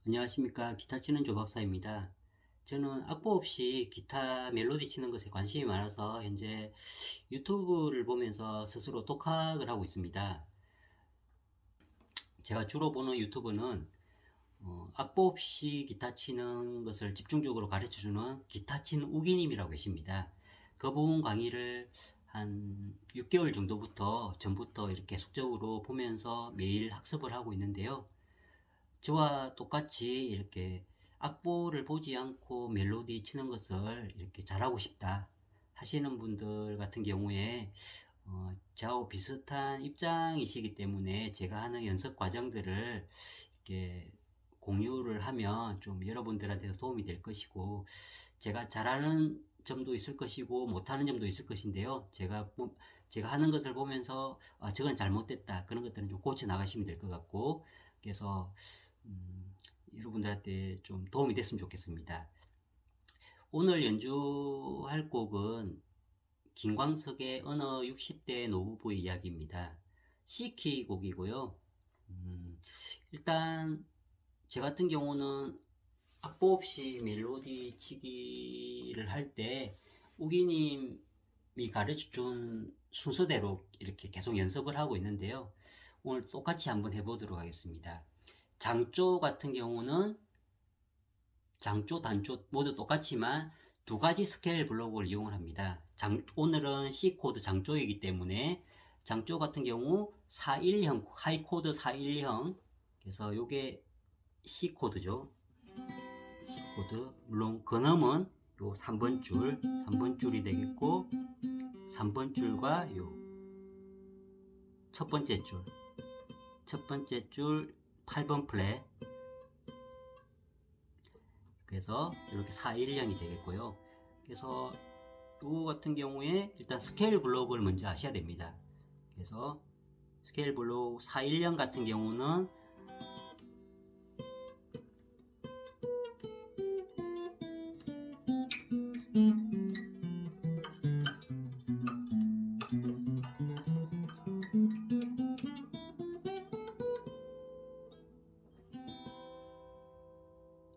안녕하십니까. 기타 치는 조박사입니다. 저는 악보 없이 기타 멜로디 치는 것에 관심이 많아서 현재 유튜브를 보면서 스스로 독학을 하고 있습니다. 제가 주로 보는 유튜브는 악보 없이 기타 치는 것을 집중적으로 가르쳐주는 기타 치는 우기님이라고 계십니다. 그분 강의를 한 6개월 정도부터 전부터 이렇게 계속적으로 보면서 매일 학습을 하고 있는데요. 저와 똑같이 이렇게 악보를 보지 않고 멜로디 치는 것을 이렇게 잘하고 싶다 하시는 분들 같은 경우에 저하고 비슷한 입장이시기 때문에 제가 하는 연습 과정들을 이렇게 공유를 하면 좀 여러분들한테도 도움이 될 것이고, 제가 잘하는 점도 있을 것이고 못하는 점도 있을 것인데요. 제가 하는 것을 보면서 저건 잘못됐다, 그런 것들은 좀 고쳐 나가시면 될 것 같고, 그래서 음, 여러분들한테 좀 도움이 됐으면 좋겠습니다. 오늘 연주할 곡은 김광석의 어느 60대 노부부의 이야기입니다. C키 곡이고요. 일단 제 같은 경우는 악보 없이 멜로디 치기를 할 때 우기님이 가르쳐 준 순서대로 이렇게 계속 연습을 하고 있는데요. 오늘 똑같이 한번 해보도록 하겠습니다. 장조 같은 경우는 장조, 단조 모두 똑같지만 두 가지 스케일 블록을 이용을 합니다. 오늘은 C 코드 장조이기 때문에 장조 같은 경우 410, 하이 코드 410, 그래서 요게 C 코드죠. C 코드. 물론 근음은 요 3번 줄, 3번 줄이 되겠고, 3번 줄과 요 첫 번째 줄, 첫 번째 줄 8번 플랫, 그래서 이렇게 410이 되겠고요. 그래서 이 같은 경우에 일단 스케일 블록을 먼저 아셔야 됩니다. 그래서 스케일 블록 410 같은 경우는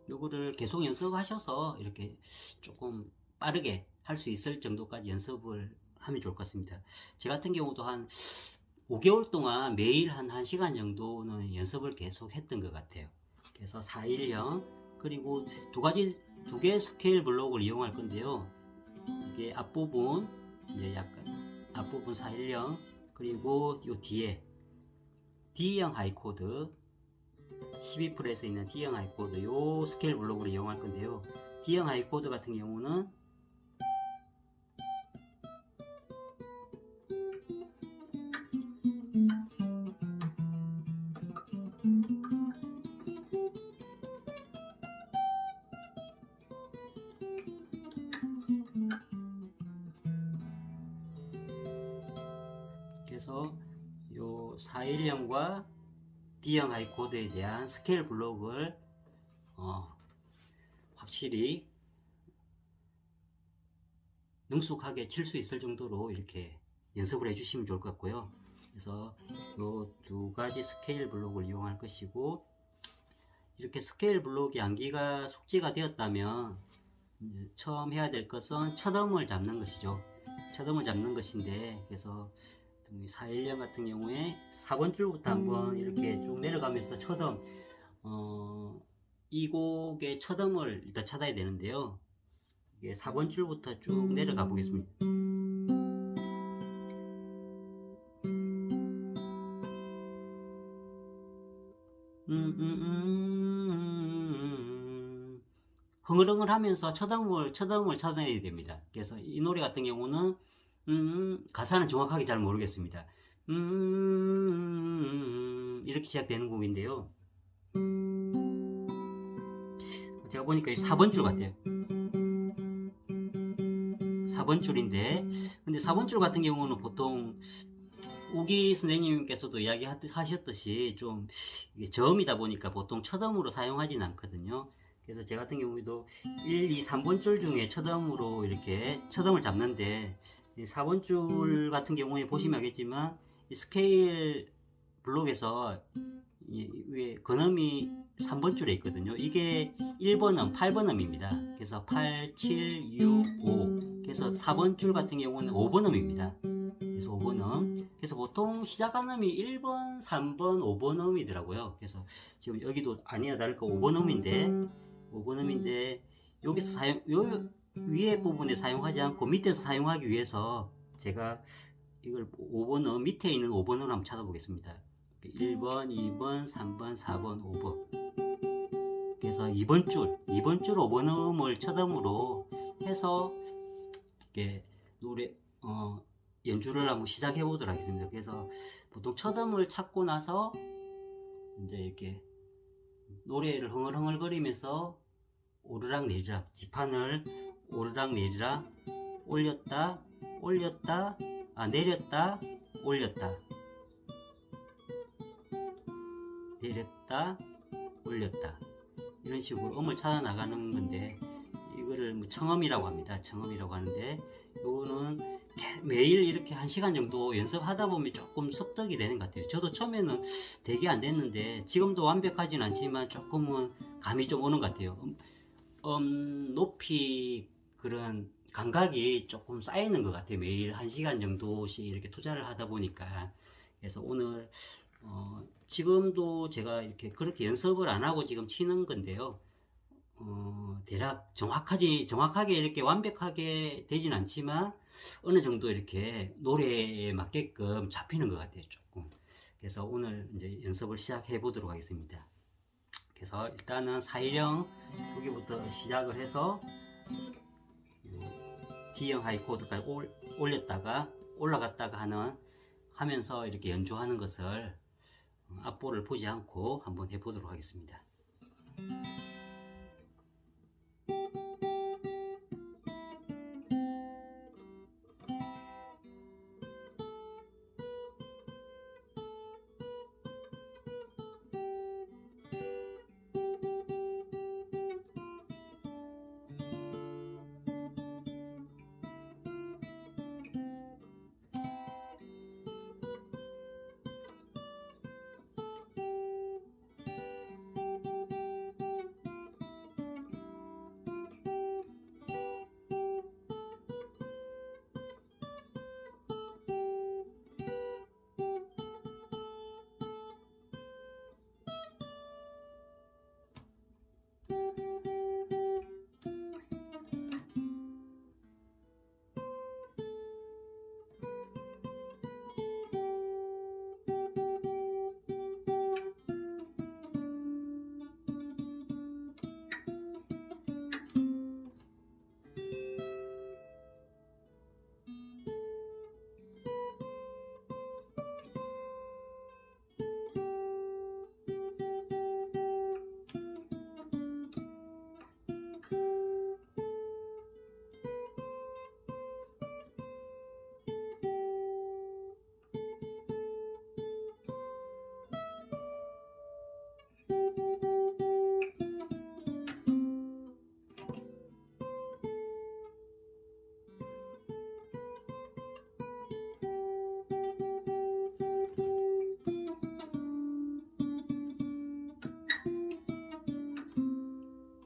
요거를 계속 연습하셔서 이렇게 조금 빠르게 할 수 있을 정도까지 연습을 하면 좋을 것 같습니다. 제 같은 경우도 한 5개월 동안 매일 한 1시간 정도는 연습을 계속 했던 것 같아요. 그래서 410, 그리고 두 개의 스케일 블록을 이용할 건데요. 이게 앞부분, 이제 약간 앞부분 410, 그리고 요 뒤에 D형 하이 코드, 12프렛에 있는 D형 하이 코드, 요 스케일 블록으로 이용할 건데요. D형 하이 코드 같은 경우는 그래서 요 410과 D형 하이 코드에 대한 스케일 블록을 확실히 능숙하게 칠 수 있을 정도로 이렇게 연습을 해주시면 좋을 것 같고요. 그래서 이 두 가지 스케일 블록을 이용할 것이고, 이렇게 스케일 블록이 암기가 숙지가 되었다면 처음 해야 될 것은 첫음을 잡는 것이죠. 첫음을 잡는 것인데, 그래서 410 같은 경우에 4번 줄부터 한번 이렇게 쭉 내려가면서 첫음, 이 곡의 첫음을 일단 찾아야 되는데요. 이게 4번 줄부터 쭉 내려가 보겠습니다. 흥얼흥얼 하면서 첫음을 찾아내야 됩니다. 그래서 이 노래 같은 경우는 가사는 정확하게 잘 모르겠습니다. 이렇게 시작되는 곡인데요. 제가 보니까 4번 줄 같아요. 4번 줄인데, 근데 4번 줄 같은 경우는 보통 우기 선생님께서도 이야기하셨듯이 좀 저음이다 보니까 보통 첫음으로 사용하진 않거든요. 그래서 제 같은 경우에도 1, 2, 3번 줄 중에 첫음으로 이렇게 첫음을 잡는데, 4번 줄 같은 경우에 보시면 알겠지만 이 스케일 블록에서 위에 근음이 3번 줄에 있거든요. 이게 1번음, 8번음입니다. 그래서 8, 7, 6, 5. 그래서 4번 줄 같은 경우는 5번음입니다. 그래서 5번음. 그래서 보통 시작하는 음이 1번, 3번, 5번음이더라고요. 그래서 지금 여기도 아니나 다를까 5번음인데 여기서 요 위에 부분에 사용하지 않고 밑에서 사용하기 위해서 제가 이걸 5번음, 밑에 있는 5번으로 한번 찾아보겠습니다. 1번, 2번, 3번, 4번, 5번. 그래서 2번 줄 5번음을 첫음으로 해서 이렇게 노래 연주를 한번 시작해 보도록 하겠습니다. 그래서 보통 첫음을 찾고 나서 이제 이렇게 노래를 흥얼흥얼거리면서 오르락 내리락, 지판을 오르락 내리락, 올렸다 올렸다, 내렸다 올렸다, 내렸다 올렸다, 이런 식으로 음을 찾아 나가는 건데, 이거를 뭐 청음이라고 합니다. 청음이라고 하는데, 요거는 매일 이렇게 1시간 정도 연습하다 보면 조금 습득이 되는 것 같아요. 저도 처음에는 되게 안 됐는데 지금도 완벽하진 않지만 조금은 감이 좀 오는 것 같아요. 높이 그런 감각이 조금 쌓이는 것 같아요. 매일 1시간 정도씩 이렇게 투자를 하다 보니까. 그래서 오늘 지금도 제가 이렇게 그렇게 연습을 안 하고 지금 치는 건데요. 대략 정확하게 이렇게 완벽하게 되진 않지만 어느 정도 이렇게 노래에 맞게끔 잡히는 것 같아요, 조금. 그래서 오늘 이제 연습을 시작해 보도록 하겠습니다. 그래서 일단은 4일형 여기부터 시작을 해서 D형 하이 코드까지 올렸다가 올라갔다가 하면서 이렇게 연주하는 것을 악보를 보지 않고 한번 해보도록 하겠습니다.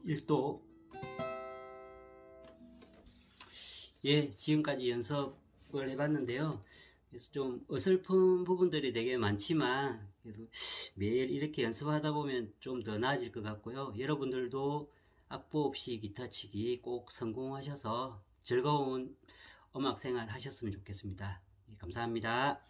일도 지금까지 연습을 해봤는데요. 그래서 좀 어설픈 부분들이 되게 많지만 그래도 매일 이렇게 연습하다 보면 좀 더 나아질 것 같고요. 여러분들도 악보 없이 기타 치기 꼭 성공하셔서 즐거운 음악 생활 하셨으면 좋겠습니다. 감사합니다.